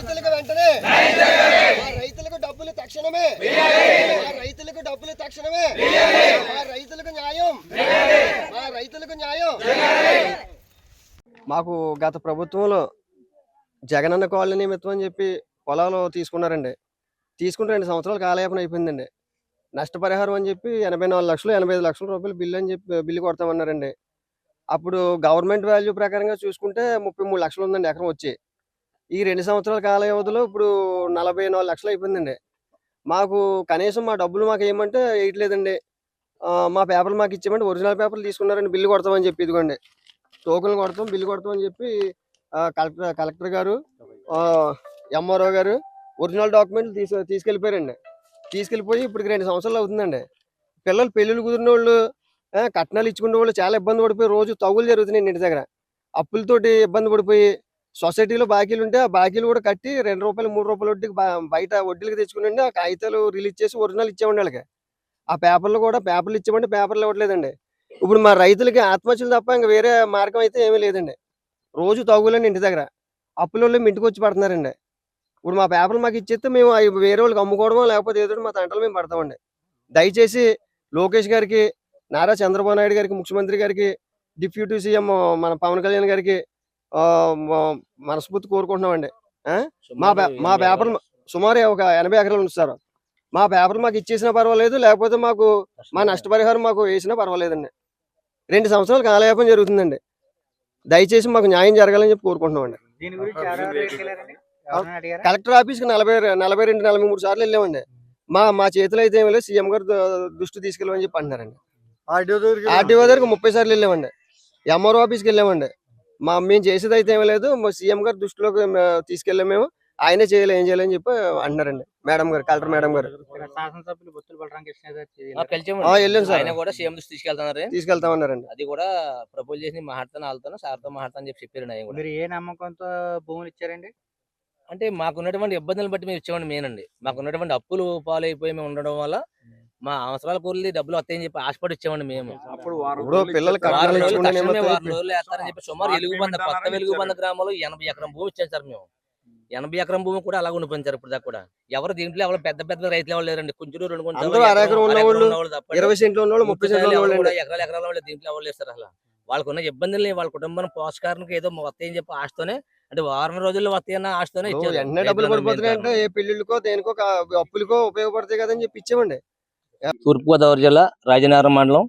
రైతులకు వెంటనే రైతులకు డబ్బులు తక్షణమే రైతులకు డబ్బులు తక్షణమే రైతులకు న్యాయం రైతులకు న్యాయం. మాకు గత ప్రభుత్వంలో జగనన్న కాలనీ నిమిత్తం అని చెప్పి పొలాలు తీసుకున్నారండి. తీసుకుంటే 2 సంవత్సరాలు కాలయాపన అయిపోయిందండి. నష్టపరిహారం అని చెప్పి 84 లక్షలు 85 లక్షల రూపాయలు బిల్లు అని చెప్పి బిల్లు కొడతామన్నారండి. అప్పుడు గవర్నమెంట్ వాల్యూ ప్రకారంగా చూసుకుంటే 33 లక్షలు ఉందండి ఎకరం వచ్చి. ఈ 2 సంవత్సరాల కాల వ్యవధిలో ఇప్పుడు 44 లక్షలు అయిపోయిందండి. మాకు కనీసం మా డబ్బులు మాకు ఏమంటే వేయట్లేదండి. మా పేపర్లు మాకు ఇచ్చామంటే ఒరిజినల్ పేపర్లు తీసుకున్నారండి. బిల్లు కొడతామని చెప్పి ఇదిగోండి టోకెన్లు కొడతాం బిల్లు కొడతాం అని చెప్పి కలెక్టర్ గారు ఎంఆర్ఓ గారు ఒరిజినల్ డాక్యుమెంట్లు తీసుకెళ్ళిపోయారండి. తీసుకెళ్ళిపోయి ఇప్పటికి 2 సంవత్సరాలు అవుతుందండి. పిల్లలు పెళ్ళిళ్ళు కుదిరిన వాళ్ళు కట్నాలు ఇచ్చుకునే వాళ్ళు చాలా ఇబ్బంది పడిపోయి రోజు తగులు జరుగుతున్నాయి ఇంటి దగ్గర. అప్పులతోటి ఇబ్బంది పడిపోయి సొసైటీలో బాకీలు ఉంటే ఆ బాకీలు కూడా కట్టి ₹2 ₹3 వడ్డీకి బయట వడ్డీలకి తెచ్చుకునండి. ఆ కాగితాలు రిలీజ్ చేసి ఒరిజినల్ ఇచ్చామండి వాళ్ళకి. ఆ పేపర్లు కూడా పేపర్లు ఇచ్చామంటే పేపర్లు ఇవ్వట్లేదండి. ఇప్పుడు మా రైతులకి ఆత్మహత్యలు తప్ప ఇంకా వేరే మార్గం అయితే ఏమీ లేదండి. రోజు తగులండి ఇంటి దగ్గర. అప్పుల వాళ్ళు ఇంటికి వచ్చి పడుతున్నారండి. ఇప్పుడు మా పేపర్లు మాకు ఇచ్చేస్తే మేము వేరే వాళ్ళకి అమ్ముకోవడమో లేకపోతే ఏదో మా తంటలు మేము పడతామండి. దయచేసి లోకేష్ గారికి, నారా చంద్రబాబు నాయుడు గారికి, ముఖ్యమంత్రి గారికి, డిప్యూటీ సీఎం మన పవన్ కళ్యాణ్ గారికి మనస్ఫూర్తి కోరుకుంటున్నామండి. మా పేపర్లు సుమారు ఒక 80 ఎకరాలు ఉంది సార్. మా పేపర్లు మాకు ఇచ్చేసినా పర్వాలేదు, లేకపోతే మాకు మా నష్టపరిహారం మాకు వేసినా పర్వాలేదండి. 2 సంవత్సరాలు కాలయాపన జరుగుతుందండి. దయచేసి మాకు న్యాయం జరగాలని చెప్పి కోరుకుంటున్నామండి. కలెక్టర్ ఆఫీస్కి 42-43 సార్లు వెళ్ళామండి. మా చేతిలో అయితే ఏమీ లేదు. సీఎం గారు దృష్టి తీసుకెళ్ళమని చెప్పి అంటున్నారండి. ఆర్డీఓ దగ్గరికి 30 సార్లు వెళ్ళామండి. ఎంఆర్ఓ ఆఫీస్కి వెళ్ళామండి. మేము చేసేది అయితే ఏమీ లేదు. సీఎం గారు దృష్టిలోకి తీసుకెళ్ళాము. మేము ఆయనే చేయాలి ఏం చేయాలని చెప్పి అంటున్నారండి మేడం గారు, కలెక్టర్ మేడం గారు. వెళ్ళాం సార్. ఆయన కూడా సీఎం దృష్టి తీసుకెళ్తామన్నారండి. అది కూడా ప్రపోజ్ చేసి మాట్లాడుతాను వాళ్ళతో సార్తో మాట్లాడతాను చెప్పి చెప్పారండి. మీరు ఏ నమ్మకంతో భూములు ఇచ్చారండి? అంటే మాకున్నటువంటి ఇబ్బందులు బట్టి మేము ఇచ్చామండి. మేనండి మాకున్నటువంటి అప్పులు పాలైపోయి మేము ఉండడం వల్ల మా అవసరాల కూరలు డబ్బులు వస్తాయని చెప్పి ఆశపడి ఇచ్చామండి. మేము వారం రోజులు వేస్తారని చెప్పి సుమారు కొత్త వెలుగుబంద గ్రామంలో 80 ఎకరం భూమి ఇచ్చాం సార్. మేము 80 ఎకరం భూమి కూడా అలాగ ఉండిపోయింది సార్. ఇప్పుడు దాకా కూడా ఎవరు దీంట్లో ఎవరు పెద్ద పెద్ద రైతులు ఎవరు లేరండి. కొంచెం 2 ఎకరాల దీంట్లో ఎవరు లేదు సార్. అసలు వాళ్ళకున్న ఇబ్బందుల్ని వాళ్ళ కుటుంబం పోషకానికి ఏదో వస్తాయి అని చెప్పి ఆశతోనే, అంటే వారం రోజుల్లో వస్తాయన్న ఆశతోనే ఇచ్చారు. వెంటనే డబ్బులు పడిపోతున్నాయంటే ఏ పెళ్లిళ్ళకో దేనికో అప్పులకో ఉపయోగపడతాయి కదని చెప్పి ఇచ్చామండి. తూర్పుగోదావరి జిల్లా రాజనగరం మండలం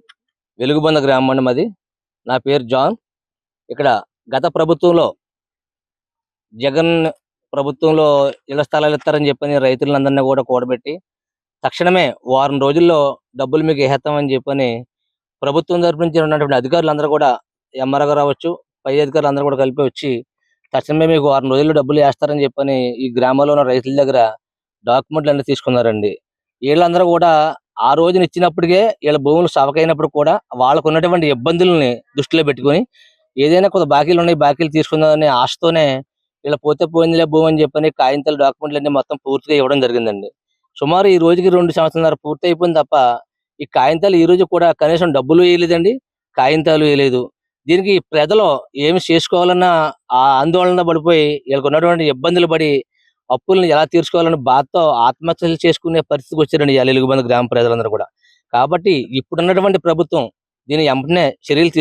వెలుగుబంద గ్రామం అండి మాది. నా పేరు జాన్. ఇక్కడ గత ప్రభుత్వంలో జగన్ ప్రభుత్వంలో ఇళ్ల స్థలాలు ఇస్తారని చెప్పని రైతులందరినీ కూడా కూడబెట్టి తక్షణమే వారం రోజుల్లో డబ్బులు మీకు వేస్తామని చెప్పని ప్రభుత్వం తరపు నుంచి ఉన్నటువంటి అధికారులందరూ కూడా ఎంఆర్ఓ గారు అవ్వచ్చు, పై అధికారులు అందరూ కూడా కలిపి వచ్చి తక్షణమే మీకు వారం రోజుల్లో డబ్బులు వేస్తారని చెప్పని ఈ గ్రామంలో ఉన్న రైతుల దగ్గర డాక్యుమెంట్లు అన్ని తీసుకున్నారండి. వీళ్ళందరూ కూడా ఆ రోజున ఇచ్చినప్పటికే వీళ్ళ భూములు సవకైనప్పుడు కూడా వాళ్ళకు ఉన్నటువంటి ఇబ్బందుల్ని దృష్టిలో పెట్టుకుని ఏదైనా కొంత బాకీలు ఉన్నాయి, బాకీలు తీసుకుందామనే ఆశతోనే వీళ్ళ పోతే పోయిందిలే భూమి అని చెప్పని కాగితాలు డాక్యుమెంట్లు అన్ని మొత్తం పూర్తిగా ఇవ్వడం జరిగిందండి. సుమారు ఈ రోజుకి 2 సంవత్సరాల పూర్తి అయిపోయింది తప్ప ఈ కాగితాలు ఈ రోజు కూడా కనీసం డబ్బులు వేయలేదండి, కాగితాలు వేయలేదు. దీనికి ప్రజలు ఏమి చేసుకోవాలన్న ఆందోళన పడిపోయి వీళ్ళకి ఉన్నటువంటి ఇబ్బందులు పడి అప్పులను ఎలా తీర్చుకోవాలని బాధతో ఆత్మహత్యలు చేసుకునే పరిస్థితికి వచ్చారండి వెలుగుబంద గ్రామ ప్రజలందరూ కూడా. కాబట్టి ఇప్పుడున్నటువంటి ప్రభుత్వం దీని వెంటనే చర్యలు